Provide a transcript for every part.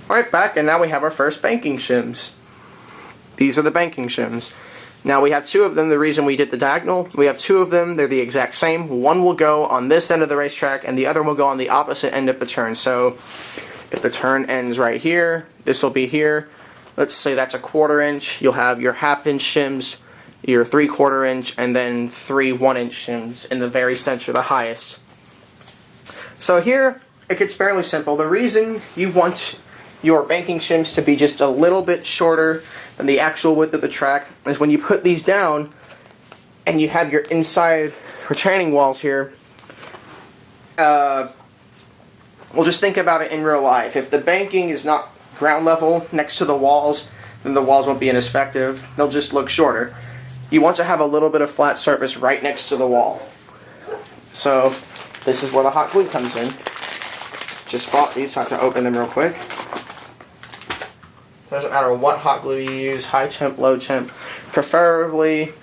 Alright, back, and now we have our first banking shims. These are the banking shims. Now we have two of them. The reason we did the diagonal, we have two of them. They're the exact same. One will go on this end of the racetrack, and the other will go on the opposite end of the turn. So if the turn ends right here, this will be here. Let's say that's a 1/4 inch. You'll have your 1/2 inch shims, your 3/4 inch, and then 3 1-inch shims in the very center, the highest. So here, it gets fairly simple. The reason you want your banking shims to be just a little bit shorter than the actual width of the track is when you put these down and you have your inside retaining walls here. Well, just think about it in real life. If the banking is not ground level next to the walls, then the walls won't be as effective. They'll just look shorter. You want to have a little bit of flat surface right next to the wall. So this is where the hot glue comes in. Just bought these, so I have to open them real quick. Doesn't matter what hot glue you use, high temp, low temp. Preferably,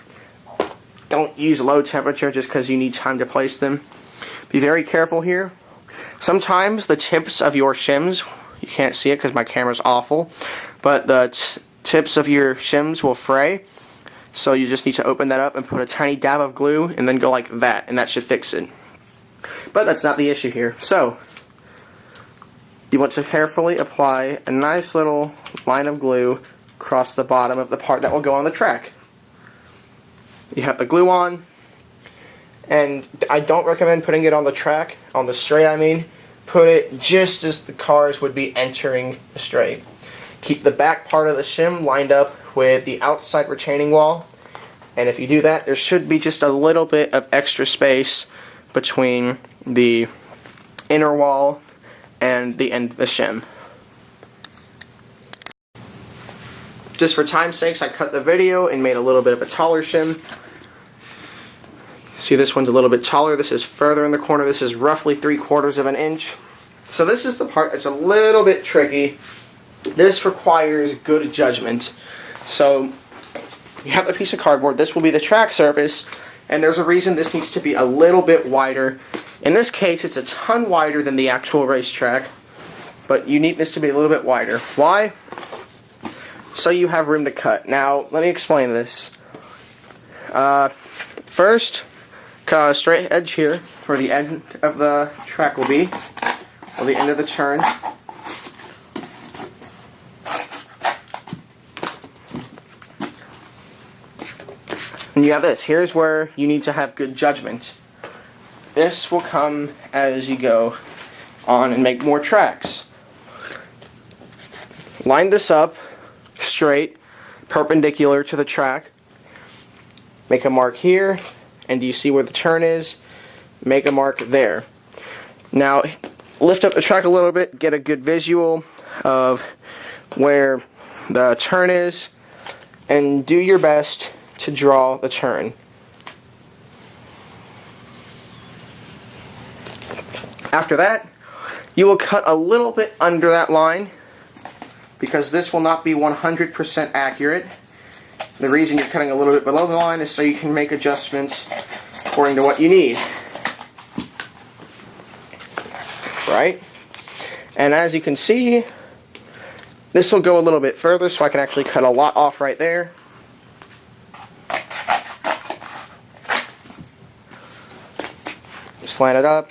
don't use low temperature just because you need time to place them. Be very careful here. Sometimes the tips of your shims, you can't see it because my camera's awful, but the tips of your shims will fray. So you just need to open that up and put a tiny dab of glue and then go like that, and that should fix it. But that's not the issue here. So you want to carefully apply a nice little line of glue across the bottom of the part that will go on the track. You have the glue on, and I don't recommend putting it on the track, on the straight I mean. Put it just as the cars would be entering the straight. Keep the back part of the shim lined up with the outside retaining wall, and if you do that, there should be just a little bit of extra space between the inner wall and the end of the shim. Just for time's sakes, I cut the video and made a little bit of a taller shim. See, this one's a little bit taller. This is further in the corner. This is roughly 3/4 of an inch. So this is the part that's a little bit tricky. This requires good judgment. So you have the piece of cardboard. This will be the track surface, and there's a reason this needs to be a little bit wider. In this case, it's a ton wider than the actual racetrack, but you need this to be a little bit wider. Why? So you have room to cut. Now, let me explain this. First, cut a straight edge here, where the end of the track will be, or the end of the turn. And you have this. Here's where you need to have good judgment. This will come as you go on and make more tracks. Line this up straight, perpendicular to the track. Make a mark here, and do you see where the turn is? Make a mark there. Now, lift up the track a little bit, get a good visual of where the turn is, and do your best to draw the turn. After that, you will cut a little bit under that line, because this will not be 100% accurate. The reason you're cutting a little bit below the line is so you can make adjustments according to what you need. Right? And as you can see, this will go a little bit further, so I can actually cut a lot off right there. Just line it up.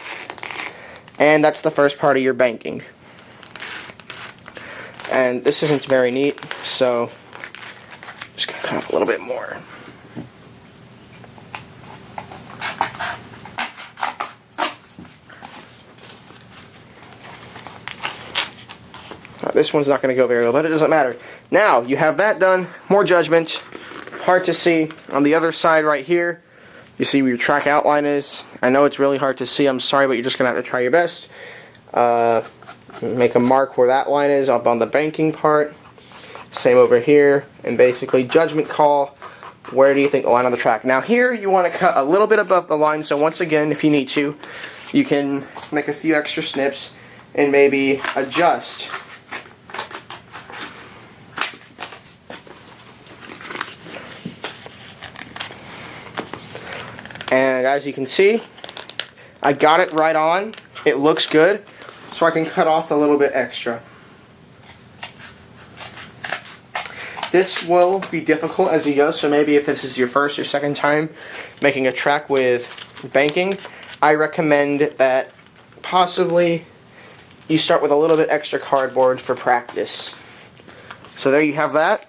And that's the first part of your banking. And this isn't very neat, so I'm just going to cut off a little bit more. This one's not going to go very well, but it doesn't matter. Now, you have that done. More judgment. Hard to see. On the other side right here, you see where your track outline is. I know it's really hard to see. I'm sorry, but you're just going to have to try your best. Make a mark where that line is up on the banking part. Same over here. And basically, judgment call. Where do you think the line on the track? Now here, you want to cut a little bit above the line. So once again, if you need to, you can make a few extra snips and maybe adjust. And as you can see, I got it right on. It looks good, so I can cut off a little bit extra. This will be difficult as you go, so maybe if this is your first or second time making a track with banking, I recommend that possibly you start with a little bit extra cardboard for practice. So there you have that.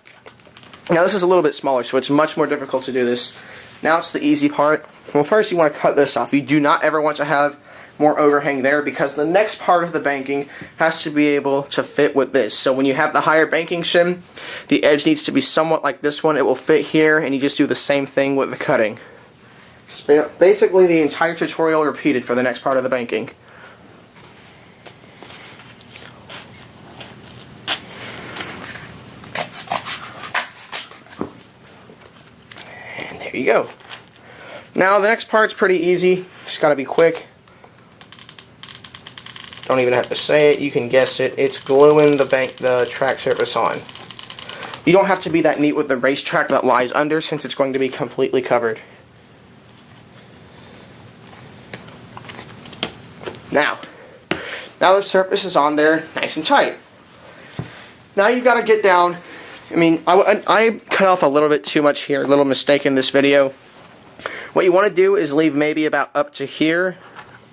Now this is a little bit smaller, so it's much more difficult to do this. Now it's the easy part. Well, first you want to cut this off. You do not ever want to have more overhang there, because the next part of the banking has to be able to fit with this. So when you have the higher banking shim, the edge needs to be somewhat like this one. It will fit here, and you just do the same thing with the cutting. So basically the entire tutorial repeated for the next part of the banking. And there you go. Now the next part's pretty easy. Just gotta be quick. Don't even have to say it, you can guess it. It's gluing the track surface on. You don't have to be that neat with the racetrack that lies under, since it's going to be completely covered. Now the surface is on there nice and tight. Now you've got to get down. I mean, I cut off a little bit too much here, a little mistake in this video. What you want to do is leave maybe about up to here,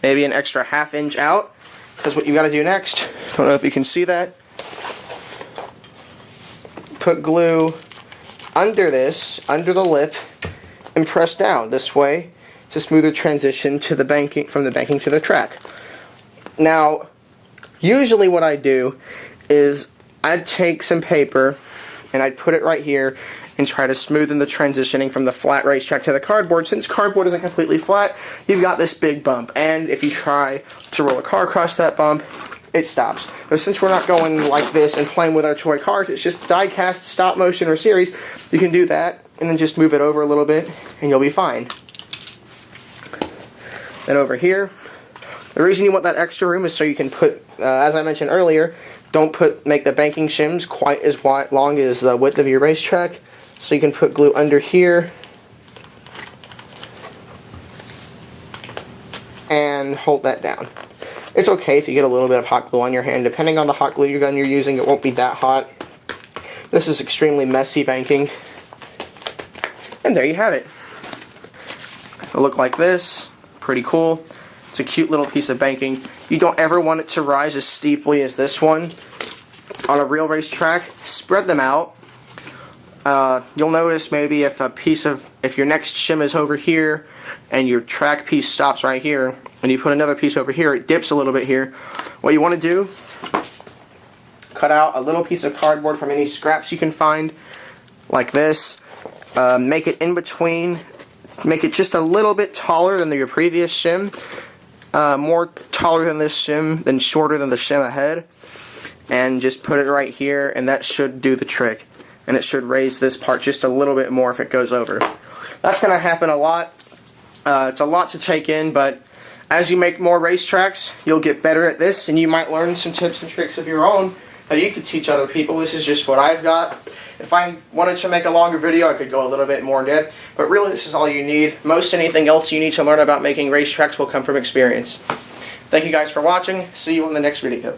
maybe an extra ½ inch out. Because what you got to do next, don't know if you can see that, put glue under this, under the lip, and press down this way to smoother transition to the banking, from the banking to the track. Now, usually what I do is I'd take some paper and I'd put it right here and try to smoothen the transitioning from the flat racetrack to the cardboard. Since cardboard isn't completely flat, you've got this big bump, and if you try to roll a car across that bump, it stops. But since we're not going like this and playing with our toy cars, it's just die-cast, stop motion, or series, you can do that, and then just move it over a little bit, and you'll be fine. Then over here, the reason you want that extra room is so you can put, as I mentioned earlier, don't make the banking shims quite as long as the width of your racetrack. So you can put glue under here and hold that down. It's okay if you get a little bit of hot glue on your hand. Depending on the hot glue gun you're using, it won't be that hot. This is extremely messy banking. And there you have it. It'll look like this. Pretty cool. It's a cute little piece of banking. You don't ever want it to rise as steeply as this one. On a real racetrack, spread them out. You'll notice maybe if your next shim is over here and your track piece stops right here and you put another piece over here, it dips a little bit here. What you want to do, cut out a little piece of cardboard from any scraps you can find like this, make it in between, make it just a little bit taller than your previous shim, more taller than this shim, then shorter than the shim ahead, and just put it right here, and that should do the trick. And it should raise this part just a little bit more if it goes over. That's going to happen a lot. It's a lot to take in, but as you make more racetracks, you'll get better at this, and you might learn some tips and tricks of your own that you could teach other people. This is just what I've got. If I wanted to make a longer video, I could go a little bit more in depth, but really this is all you need. Most anything else you need to learn about making racetracks will come from experience. Thank you guys for watching. See you in the next video.